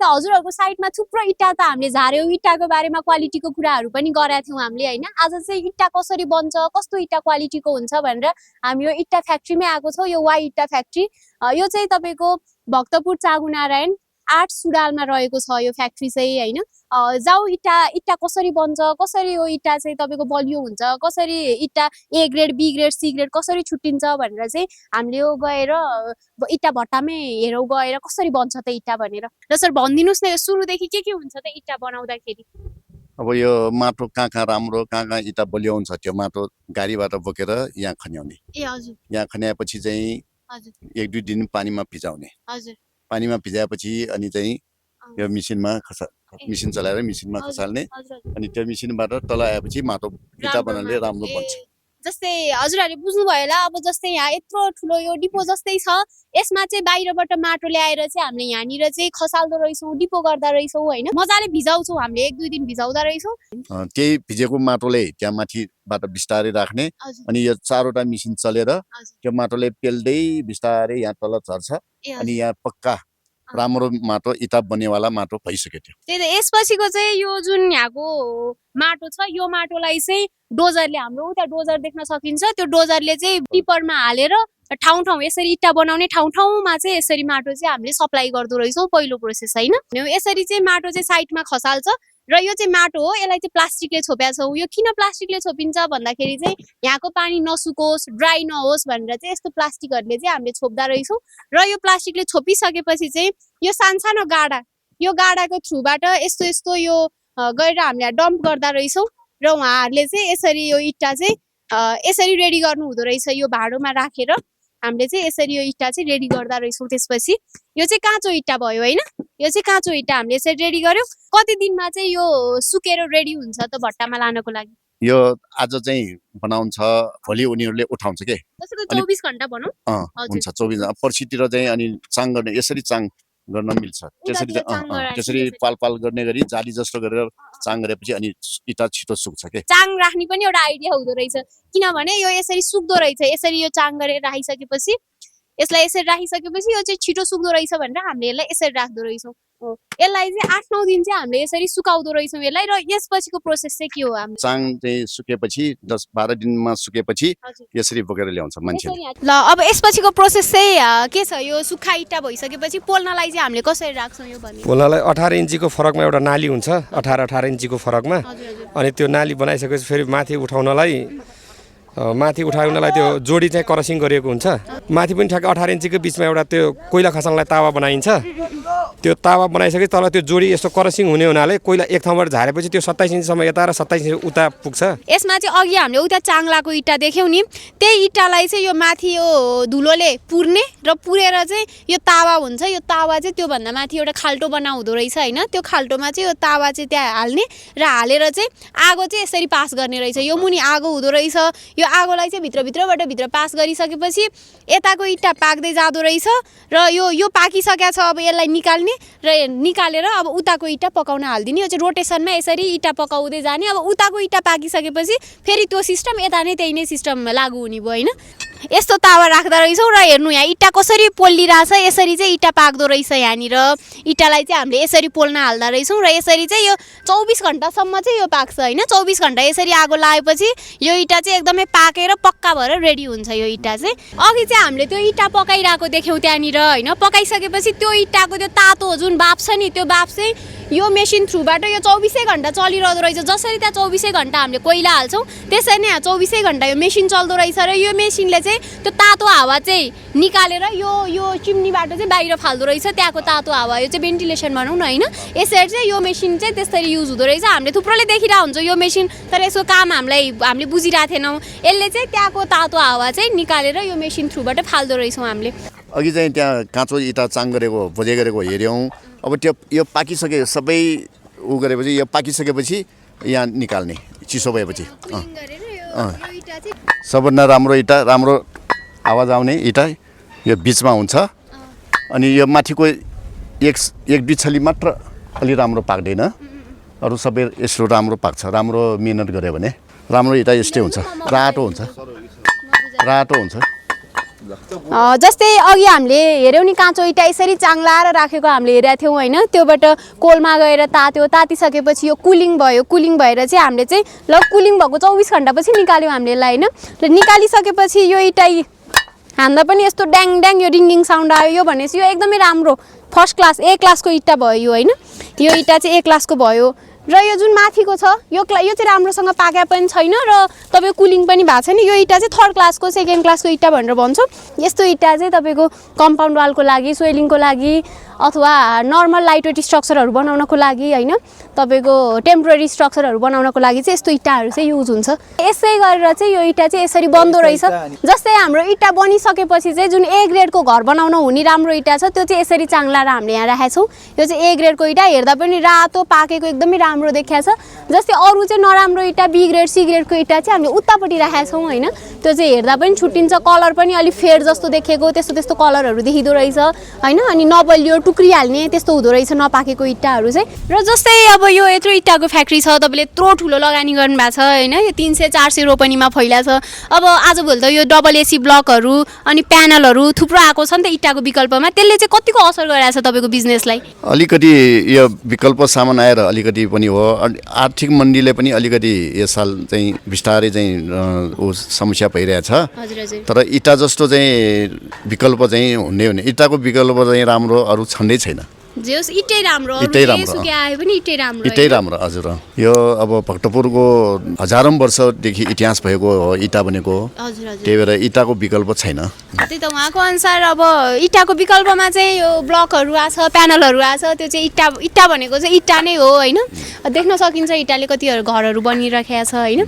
त हजुरहरूको साइडमा थुप्रो इट्टा त हामीले झार्यौँ, इट्टाको बारेमा क्वालिटीको कुराहरू पनि गरेका थियौँ हामीले होइन। आज चाहिँ इट्टा कसरी बन्छ, कस्तो इट्टा क्वालिटीको हुन्छ भनेर हामी यो इट्टा फ्याक्ट्रीमै आएको छौँ। यो वाइ इट्टा फ्याक्ट्री, यो चाहिँ तपाईँको भक्तपुर चाँगुनारायण 8 सुडालमा रहेको छ यो फ्याक्ट्री चाहिँ होइन। जाऊ इट्टा कसरी बन्छ, कसरी यो इट्टा चाहिँ तपाईँको बलियो हुन्छ, कसरी इट्टा A grade B grade C grade कसरी छुट्टिन्छ भनेर चाहिँ हामीले यो गएर इट्टा भट्टामै हेरौँ गएर कसरी बन्छ त इट्टा भनेर। र सर भनिदिनुहोस् न यो सुरुदेखि के हुन्छ त इट्टा बनाउँदाखेरि? अब यो माटो कहाँ राम्रो कहाँ इट्टा बलियो हुन्छ त्यो माटो गाडीबाट बोकेर यहाँ खन्याउने। ए हजुर। यहाँ खन्याएपछि चाहिँ हजुर 1-2 दिन पानीमा भिजाउने। हजुर। पानीमा भिजाएपछि अनि चाहिँ यो मिसिनमा मिसिन चलाएर मिसिनमा खसाल्ने। अनि त्यो मिसिनबाट तल आएपछि माटो इट्टा बनाउनले राम्रो बन्छ। जस्तै हजुरहरूले बुझ्नुभयो होला, अब जस्तै यहाँ यत्रो ठुलो यो डिपो जस्तै छ, यसमा चाहिँ बाहिरबाट माटो ल्याएर चाहिँ हामीले यहाँनिर चाहिँ खसाल्दो रहेछौँ, डिपो गर्दा रहेछौँ होइन। मजाले भिजाउँछौँ हामीले, 1-2 दिन भिजाउँदा रहेछौँ। त्यही भिजेको माटोले त्यहाँ माथिबाट बिस्तारै राख्ने। अनि यो 4वटा मिसिन चलेर त्यो माटोले पेल्दै बिस्तारै यहाँ तल झर्छ। अनि यहाँ पक्का राम्रो माटो इट्टा बन्नेवाला माटो भइसक्यो त्यो। त्यही त यसपछिको चाहिँ यो जुन यहाँको माटो छ यो माटोलाई चाहिँ डोजरले, हाम्रो उता डोजर देख्न सकिन्छ, त्यो डोजरले चाहिँ टिपरमा हालेर ठाउँ ठाउँ यसरी इट्टा बनाउने ठाउँ ठाउँमा चाहिँ यसरी माटो चाहिँ हामीले सप्लाई गर्दो रहेछौँ, पहिलो प्रोसेस होइन। यसरी चाहिँ माटो चाहिँ साइडमा खसाल्छ र यो चाहिँ माटो हो, यसलाई चाहिँ प्लास्टिकले छोपेका छौँ। यो किन प्लास्टिकले छोपिन्छ भन्दाखेरि चाहिँ यहाँको पानी नसुकोस्, ड्राई नहोस् भनेर चाहिँ यस्तो प्लास्टिकहरूले चाहिँ हामीले छोप्दा रहेछौँ। र यो प्लास्टिकले छोपिसकेपछि चाहिँ यो सानो गाडा, यो गाडाको थ्रुबाट यस्तो यस्तो यो गएर हामीले डम्प गर्दा रहेछौँ। र उहाँहरूले चाहिँ यसरी यो इट्टा चाहिँ यसरी रेडी गर्नु हुँदो रहेछ। यो भाँडोमा राखेर हामीले चाहिँ यसरी यो इट्टा चाहिँ रेडी गर्दा रहेछौँ। त्यसपछि यो चाहिँ काँचो इट्टा भयो होइन, यो चाहिँ काँचो इट्टा हामीले यसरी रेडी गर्यौँ। कति दिनमा चाहिँ यो सुकेर रेडी हुन्छ त भट्टामा लानको लागि? यो आज चाहिँ बनाउँछ, भोलि उनीहरूले उठाउँछ के। 24 घण्टा भनौँ हुन्छ 24 पर्सितिर चाहिँ अनि चाङ गर्ने, यसरी चाङ गर्न मिल्छ। त्यसरी पाल गर्ने गरी जाली जस्तो गरेर चाङ गरेपछि अनि इट्टा छिटो सुक्छ के। चाङ राख्ने पनि एउटा आइडिया हुँदो रहेछ, किनभने यो यसरी सुक्दो रहेछ। यसरी यो चाङ गरेर राखिसकेपछि, यसलाई यसरी राखिसकेपछि यो चाहिँ छिटो सुक्दो रहेछ भनेर हामीले यसलाई यसरी राख्दो रहेछौँ। यसलाई चाहिँ 8-9 दिन चाहिँ हामीले यसरी सुकाउँदो रहेछौँ यसलाई। र यसपछिको प्रोसेस चाहिँ के हो? हाम्रो चाङ चाहिँ सुकेपछि 10-12 दिनमा सुकेपछि यसरी बोकेर ल्याउँछ मान्छेले। ल अब यसपछिको प्रोसेस चाहिँ के छ? यो सुक्खा इट्टा भइसकेपछि पोल्नलाई चाहिँ हामीले कसरी राख्छौँ यो भन्नु? पोल्नलाई 18 इन्चीको फरकमा एउटा नाली हुन्छ, 18 इन्चीको फरकमा। अनि त्यो नाली बनाइसकेपछि फेरि माथि उठाउनलाई त्यो जोडी चाहिँ क्रसिङ गरिएको हुन्छ। माथि पनि ठ्याक्क 18 इन्चीको बिचमा एउटा त्यो कोइला खसाल्नलाई तावा बनाइन्छ। त्यो तावा बनाइसकेपछि तल त्यो जोडी यस्तो क्रसिङ हुने हुनाले कोइला एक ठाउँबाट झारेपछि त्यो 27 इन्चसम्म यता र 27 इन्च उता पुग्छ। यसमा चाहिँ अघि हामीले उता चाङलाको इट्टा देख्यौँ नि, त्यही इट्टालाई चाहिँ यो माथि यो धुलोले पुर्ने र पुरेर चाहिँ यो तावा हुन्छ। यो तावा चाहिँ त्योभन्दा माथि एउटा खाल्टो बनाउँदो रहेछ होइन। त्यो खाल्टोमा चाहिँ यो तावा चाहिँ त्यहाँ हाल्ने र हालेर चाहिँ आगो चाहिँ यसरी पास गर्ने रहेछ। यो मुनि आगो हुँदो रहेछ। यो आगोलाई चाहिँ भित्रबाट भित्र पास गरिसकेपछि यताको इट्टा पाक्दै जाँदो रहेछ। र यो पाकिसकेको छ, अब यसलाई निकालेर अब उताको इट्टा पकाउन हालिदिने। यो चाहिँ रोटेसनमा यसरी इट्टा पकाउँदै जाने। अब उताको इट्टा पाकिसकेपछि फेरि त्यो सिस्टम यता नै त्यही नै सिस्टम लागु हुने भयो होइन। यस्तो तावा राख्दा रहेछौँ र हेर्नु यहाँ इट्टा कसरी पोलिरहेछ। यसरी चाहिँ इट्टा पाक्दो रहेछ यहाँनिर। इट्टालाई चाहिँ हामीले यसरी पोल्न हाल्दा रहेछौँ र यसरी चाहिँ यो 24 घण्टासम्म चाहिँ यो पाक्छ होइन। 24 घण्टा यसरी आगो लगाएपछि यो इट्टा चाहिँ एकदमै पाकेर पक्का भएर रेडी हुन्छ यो इट्टा चाहिँ। अघि चाहिँ हामीले त्यो इट्टा पकाइरहेको देख्यौँ त्यहाँनिर होइन। पकाइसकेपछि त्यो इट्टाको त्यो तातो जुन बाफ छ नि, त्यो बाफ चाहिँ यो मेसिन थ्रुबाट यो 24 घण्टा चलिरहँदो रहेछ। जसरी त्यहाँ 24 घण्टा हामीले कोइला हाल्छौँ त्यसरी नै यहाँ 24 घण्टा यो मेसिन चल्दो रहेछ। र यो मेसिनले चाहिँ त्यो तातो हावा चाहिँ निकालेर यो चिम्नीबाट चाहिँ बाहिर फाल्दो रहेछ। त्यहाँको तातो हावा, यो चाहिँ भेन्टिलेसन भनौँ न होइन। यसरी चाहिँ यो मेसिन चाहिँ त्यसरी युज हुँदो रहेछ। हामीले थुप्रोले देखिरहेको हुन्छ यो मेसिन, तर यसको काम हामीले बुझिरहेको थिएनौँ। यसले चाहिँ त्यहाँको तातो हावा चाहिँ निकालेर यो मेसिन थ्रुबाट फाल्दो रहेछौँ हामीले। अघि चाहिँ त्यहाँ काँचो इट्टा चाङ गरेको भोजे गरेको हेऱ्यौँ। अब त्यो यो पाकिसके सबै उ गरेपछि यो पाकिसकेपछि यहाँ निकाल्ने चिसो भएपछि सबभन्दा राम्रो इट्टा, राम्रो आवाज आउने इट्टा यो बिचमा हुन्छ। अनि यो माथिको 1-2 छली मात्र अलि राम्रो पाक्दैन, अरू सबै यस्तो राम्रो पाक्छ। राम्रो मिहिनेत गऱ्यो भने राम्रो इट्टा यस्तै हुन्छ, रातो हुन्छ। जस्तै अघि हामीले हेऱ्यौँ नि काँचो इँटा यसरी चाङ्लाएर राखेको हामीले हेरेका थियौँ होइन त्योबाट कोलमा गएर तात्यो तातिसकेपछि यो कुलिङ भयो कुलिङ भएर चाहिँ हामीले चाहिँ ल कुलिङ भएको 24 घन्टापछि निकाल्यौँ हामीले यसलाई होइन र निकालिसकेपछि यो इँटा हान्दा पनि यस्तो ड्याङ ड्याङ यो रिङिङ साउन्ड आयो यो भनेपछि यो एकदमै राम्रो फर्स्ट क्लास ए क्लासको इँटा भयो यो होइन यो इँटा चाहिँ ए क्लासको भयो र यो जुन माथिको छ यो चाहिँ राम्रोसँग पाके पनि छैन र तपाईको कुलिङ पनि भएको छैन यो इँटा चाहिँ थर्ड क्लासको सेकेन्ड क्लासको इँटा भनेर भन्छौँ यस्तो इँटा चाहिँ तपाईँको कम्पाउन्ड वालको लागि स्वेलिङको लागि अथवा नर्मल लाइटवेट स्ट्रक्चरहरू बनाउनको लागि होइन तपाईँको टेम्पोररी स्ट्रक्चरहरू बनाउनको लागि चाहिँ यस्तो इँटाहरू चाहिँ युज हुन्छ यसै गरेर चाहिँ यो इँटा चाहिँ यसरी बन्दो रहेछ जस्तै हाम्रो इँटा बनिसकेपछि चाहिँ जुन ए ग्रेडको घर बनाउन हुने राम्रो इँटा छ त्यो चाहिँ यसरी चाङ्लाएर हामीले यहाँ राखेका छौँ यो चाहिँ ए ग्रेडको इँटा हेर्दा पनि रातो पाकेको एकदमै राम्रो देखिया छ जस्तै अरू चाहिँ नराम्रो इँटा बी ग्रेड सी ग्रेडको इँटा चाहिँ हामीले उतापट्टि राखेका छौँ होइन त्यो चाहिँ हेर्दा पनि छुट्टिन्छ कलर पनि अलिक फेड जस्तो देखेको त्यस्तो त्यस्तो कलरहरू देखिँदो रहेछ होइन अनि नबलियो टुक्रिहाल्ने त्यस्तो हुँदो रहेछ नपाकेको इँटाहरू चाहिँ र जस्तै अब यो यत्रो इँटाको फ्याक्ट्री छ तपाईँले यत्रो ठुलो लगानी गर्नुभएको छ होइन यो 300-400 रोपनीमा फैला छ अब आजभोलि त यो डबल एसी ब्लकहरू अनि प्यानलहरू थुप्रो आएको छ नि त इँटाको विकल्पमा त्यसले चाहिँ कतिको असर गरिरहेको छ तपाईँको बिजनेसलाई अलिकति यो विकल्प सामान आएर अलिकति पनि हो आर्थिक मन्दीले पनि अलिकति यस साल चाहिँ बिस्तारै चाहिँ समस्या भइरहेछ तर इँटा जस्तो चाहिँ विकल्प चाहिँ हुने इँटाको विकल्प चाहिँ राम्रो अरू छँदै छैन इँटै राम्रो इँटै राम्रो हजुर यो अब भक्तपुरको हजारौँ वर्षदेखि इतिहास भएको हो इँटा बनेको त्यही भएर इँटाको विकल्प छैन त्यही त उहाँको अनुसार अब इँटाको विकल्पमा चाहिँ यो ब्लकहरू आछ प्यानलहरू आछ त्यो चाहिँ इँटा भनेको चाहिँ इँटा नै हो होइन देख्न सकिन्छ इँटाले कतिहरू घरहरू बनिरहेको छ होइन